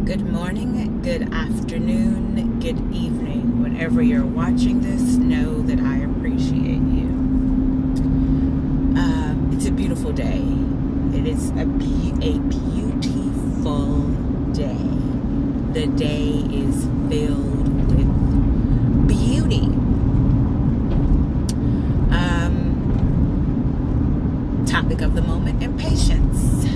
Good morning, good afternoon, good evening. Whenever you're watching this, know that I appreciate you. It's a beautiful day. It is a beautiful day. The day is filled with beauty. Topic of the moment, impatience.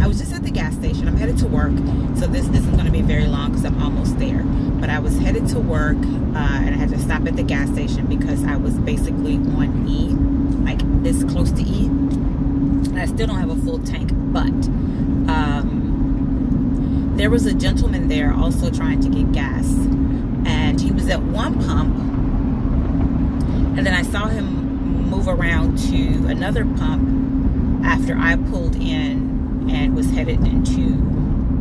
I was just at the gas station. I'm headed to work, so this isn't going to be very long because I'm almost there. But I was headed to work, and I had to stop at the gas station because I was basically on E, like this close to E. And I still don't have a full tank, but there was a gentleman there also trying to get gas, and he was at one pump, and then I saw him move around to another pump after I pulled in and was headed into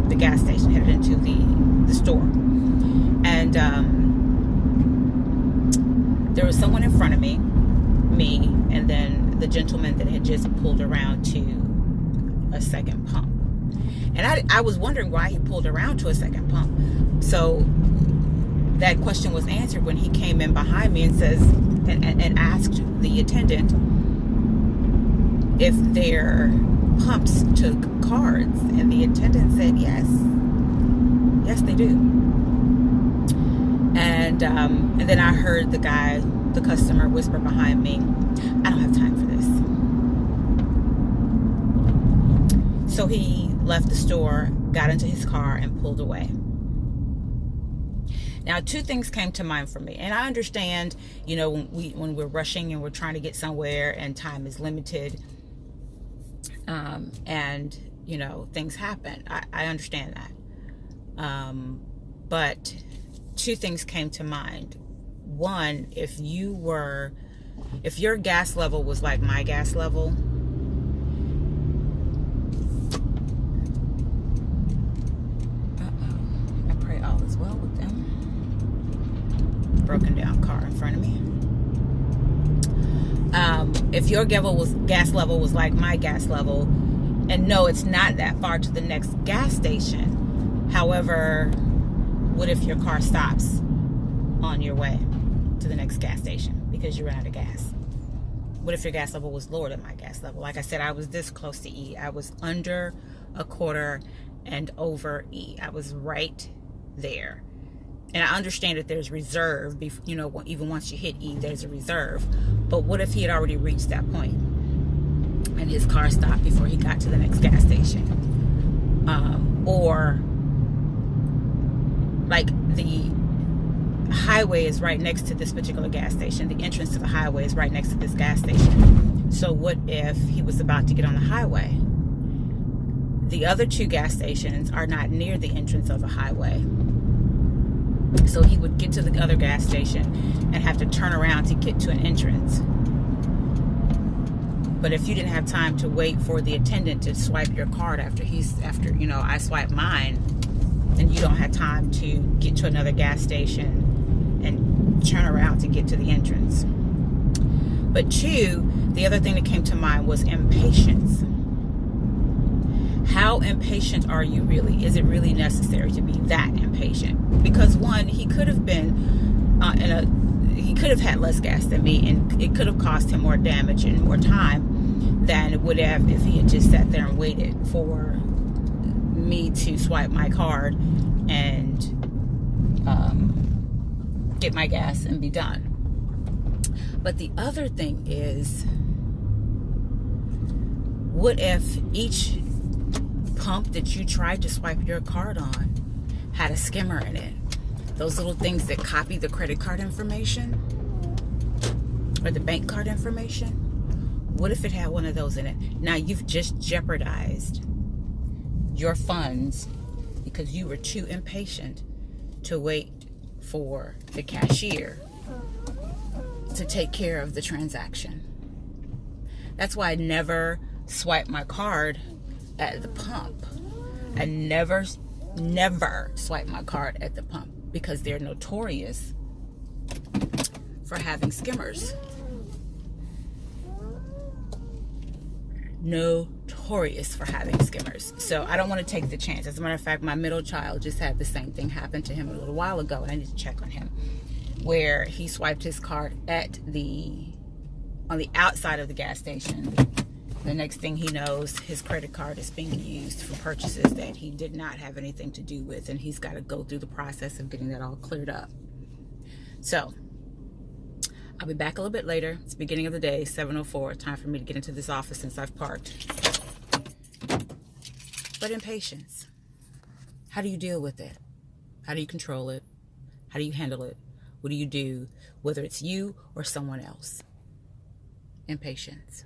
the gas station, headed into the store. And there was someone in front of me, and then the gentleman that had just pulled around to a second pump. And I was wondering why he pulled around to a second pump. So that question was answered when he came in behind me and says, and asked the attendant if their pumps took cards, and the attendant said yes they do. And then I heard the customer whisper behind me, I don't have time for this. So he left the store, got into his car, and pulled away. Now, two things came to mind for me, and I understand, when we're rushing and we're trying to get somewhere and time is limited, and things happen. I understand that. But two things came to mind. One, if your gas level was like my gas level, I pray all is well with them. Broken down car in front of me. If your gas level was like my gas level, and no, it's not that far to the next gas station. However, what if your car stops on your way to the next gas station because you ran out of gas? What if your gas level was lower than my gas level? Like I said, I was this close to E. I was under a quarter and over E. I was right there. And I understand that there's reserve, even once you hit E, there's a reserve. But what if he had already reached that point and his car stopped before he got to the next gas station? Or like the highway is right next to this particular gas station. The entrance to the highway is right next to this gas station. So what if he was about to get on the highway? The other two gas stations are not near the entrance of the highway. So he would get to the other gas station and have to turn around to get to an entrance. But if you didn't have time to wait for the attendant to swipe your card after I swiped mine, then you don't have time to get to another gas station and turn around to get to the entrance. But two, the other thing that came to mind was impatience. How impatient are you really? Is it really necessary to be that impatient? Because one, he could have been he could have had less gas than me, and it could have cost him more damage and more time than it would have if he had just sat there and waited for me to swipe my card and get my gas and be done. But the other thing is, what if each pump that you tried to swipe your card on had a skimmer in it? Those little things that copy the credit card information or the bank card information. What if it had one of those in it? Now you've just jeopardized your funds because you were too impatient to wait for the cashier to take care of the transaction. That's why I never swipe my card at the pump. I never swipe my card at the pump because they're notorious for having skimmers. notorious for having skimmers. So I don't want to take the chance. As a matter of fact, my middle child just had the same thing happen to him a little while ago, and I need to check on him, where he swiped his card on the outside of the gas station. The next thing he knows, his credit card is being used for purchases that he did not have anything to do with, and he's got to go through the process of getting that all cleared up. So I'll be back a little bit later. It's the beginning of the day, 7:04. Time for me to get into this office since I've parked. But impatience. How do you deal with it? How do you control it? How do you handle it? What do you do, whether it's you or someone else? Impatience.